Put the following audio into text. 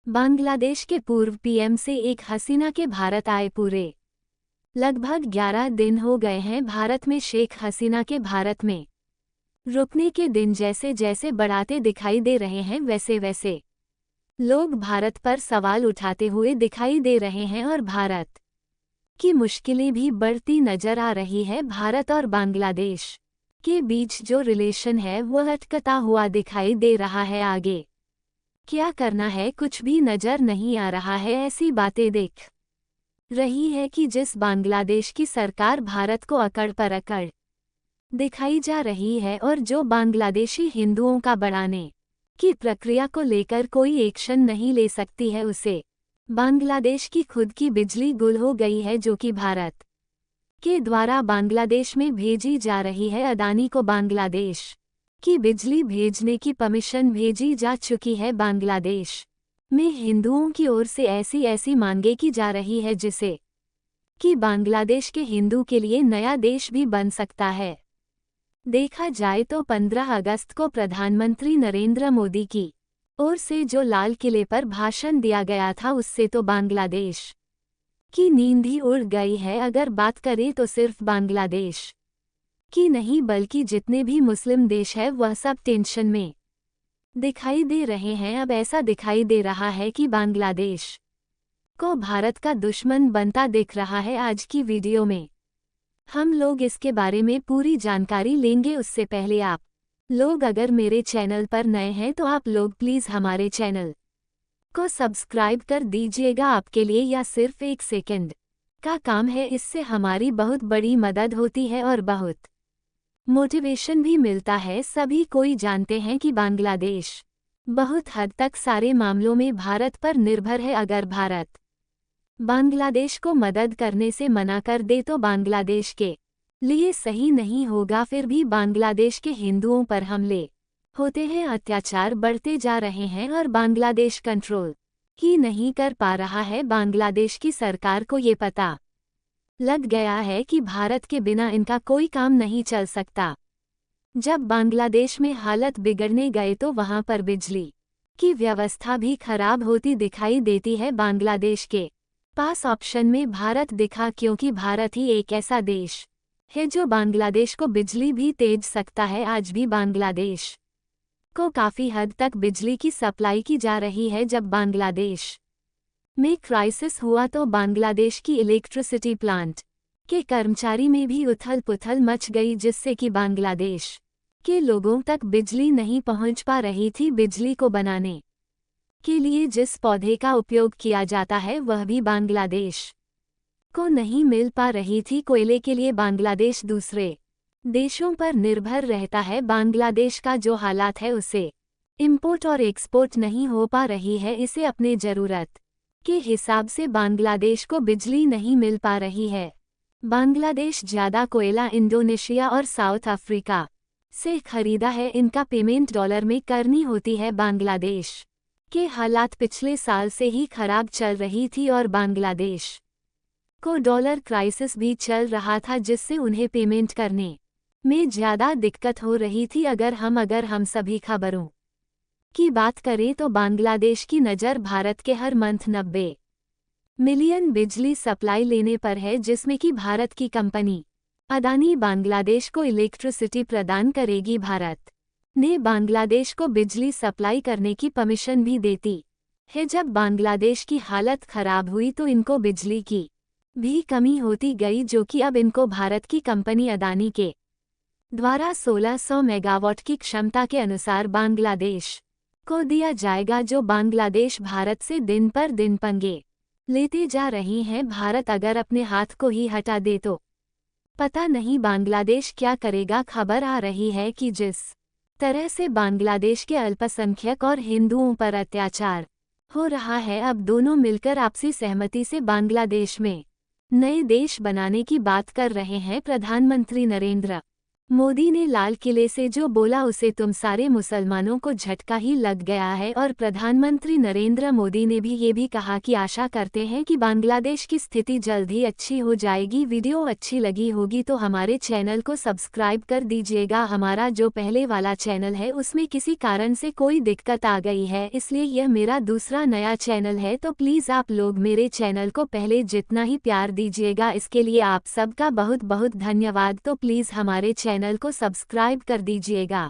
बांग्लादेश के पूर्व पीएम से एक हसीना के भारत आए पूरे लगभग 11 दिन हो गए हैं भारत में। शेख हसीना के भारत में रुकने के दिन जैसे जैसे बढ़ाते दिखाई दे रहे हैं, वैसे वैसे लोग भारत पर सवाल उठाते हुए दिखाई दे रहे हैं और भारत की मुश्किलें भी बढ़ती नजर आ रही है। भारत और बांग्लादेश के बीच जो रिलेशन है वह अटकता हुआ दिखाई दे रहा है। आगे क्या करना है कुछ भी नजर नहीं आ रहा है। ऐसी बातें देख रही है कि जिस बांग्लादेश की सरकार भारत को अकड़ पर अकड़ दिखाई जा रही है और जो बांग्लादेशी हिंदुओं का बढ़ाने की प्रक्रिया को लेकर कोई एक्शन नहीं ले सकती है, उसे बांग्लादेश की खुद की बिजली गुल हो गई है, जो कि भारत के द्वारा बांग्लादेश में भेजी जा रही है। अदानी को बांग्लादेश की बिजली भेजने की परमिशन भेजी जा चुकी है। बांग्लादेश में हिंदुओं की ओर से ऐसी ऐसी मांगे की जा रही है जिसे कि बांग्लादेश के हिंदू के लिए नया देश भी बन सकता है। देखा जाए तो 15 अगस्त को प्रधानमंत्री नरेंद्र मोदी की ओर से जो लाल किले पर भाषण दिया गया था, उससे तो बांग्लादेश की नींद ही उड़ गई है। अगर बात करें तो सिर्फ बांग्लादेश की नहीं बल्कि जितने भी मुस्लिम देश है वह सब टेंशन में दिखाई दे रहे हैं। अब ऐसा दिखाई दे रहा है कि बांग्लादेश को भारत का दुश्मन बनता दिख रहा है। आज की वीडियो में हम लोग इसके बारे में पूरी जानकारी लेंगे। उससे पहले आप लोग अगर मेरे चैनल पर नए हैं तो आप लोग प्लीज़ हमारे चैनल को सब्सक्राइब कर दीजिएगा। आपके लिए या सिर्फ 1 सेकंड का काम है, इससे हमारी बहुत बड़ी मदद होती है और बहुत मोटिवेशन भी मिलता है। सभी कोई जानते हैं कि बांग्लादेश बहुत हद तक सारे मामलों में भारत पर निर्भर है। अगर भारत बांग्लादेश को मदद करने से मना कर दे तो बांग्लादेश के लिए सही नहीं होगा। फिर भी बांग्लादेश के हिंदुओं पर हमले होते हैं, अत्याचार बढ़ते जा रहे हैं और बांग्लादेश कंट्रोल ही नहीं कर पा रहा है। बांग्लादेश की सरकार को ये पता लग गया है कि भारत के बिना इनका कोई काम नहीं चल सकता। जब बांग्लादेश में हालत बिगड़ने गए तो वहां पर बिजली की व्यवस्था भी खराब होती दिखाई देती है। बांग्लादेश के पास ऑप्शन में भारत दिखा, क्योंकि भारत ही एक ऐसा देश है जो बांग्लादेश को बिजली भी तेज सकता है। आज भी बांग्लादेश को काफ़ी हद तक बिजली की सप्लाई की जा रही है। जब बांग्लादेश में क्राइसिस हुआ तो बांग्लादेश की इलेक्ट्रिसिटी प्लांट के कर्मचारी में भी उथल पुथल मच गई, जिससे कि बांग्लादेश के लोगों तक बिजली नहीं पहुंच पा रही थी। बिजली को बनाने के लिए जिस पौधे का उपयोग किया जाता है वह भी बांग्लादेश को नहीं मिल पा रही थी। कोयले के लिए बांग्लादेश दूसरे देशों पर निर्भर रहता है। बांग्लादेश का जो हालात है उसे इंपोर्ट और एक्सपोर्ट नहीं हो पा रही है। इसे अपने ज़रूरत के हिसाब से बांग्लादेश को बिजली नहीं मिल पा रही है। बांग्लादेश ज़्यादा कोयला इंडोनेशिया और साउथ अफ्रीका से खरीदा है। इनका पेमेंट डॉलर में करनी होती है। बांग्लादेश के हालात पिछले साल से ही खराब चल रही थी और बांग्लादेश को डॉलर क्राइसिस भी चल रहा था, जिससे उन्हें पेमेंट करने में ज़्यादा दिक्कत हो रही थी। अगर हम सभी खबरों की बात करें तो बांग्लादेश की नज़र भारत के हर मंथ 90 मिलियन बिजली सप्लाई लेने पर है, जिसमें कि भारत की कंपनी अदानी बांग्लादेश को इलेक्ट्रिसिटी प्रदान करेगी। भारत ने बांग्लादेश को बिजली सप्लाई करने की परमिशन भी देती है। जब बांग्लादेश की हालत खराब हुई तो इनको बिजली की भी कमी होती गई, जो कि अब इनको भारत की कंपनी अदानी के द्वारा 1600 मेगावाट की क्षमता के अनुसार बांग्लादेश को दिया जाएगा, जो बांग्लादेश भारत से दिन पर दिन पंगे लेते जा रही हैं। भारत अगर अपने हाथ को ही हटा दे तो पता नहीं बांग्लादेश क्या करेगा। खबर आ रही है कि जिस तरह से बांग्लादेश के अल्पसंख्यक और हिंदुओं पर अत्याचार हो रहा है, अब दोनों मिलकर आपसी सहमति से बांग्लादेश में नए देश बनाने की बात कर रहे हैं। प्रधानमंत्री नरेंद्र मोदी ने लाल किले से जो बोला उसे तुम सारे मुसलमानों को झटका ही लग गया है। और प्रधानमंत्री नरेंद्र मोदी ने भी ये भी कहा कि आशा करते हैं कि बांग्लादेश की स्थिति जल्द ही अच्छी हो जाएगी। वीडियो अच्छी लगी होगी तो हमारे चैनल को सब्सक्राइब कर दीजिएगा। हमारा जो पहले वाला चैनल है उसमें किसी कारण से कोई दिक्कत आ गई है, इसलिए यह मेरा दूसरा नया चैनल है, तो प्लीज़ आप लोग मेरे चैनल को पहले जितना ही प्यार दीजिएगा इसके लिए आप सबका बहुत बहुत धन्यवाद। तो प्लीज़ हमारे चैनल को सब्सक्राइब कर दीजिएगा।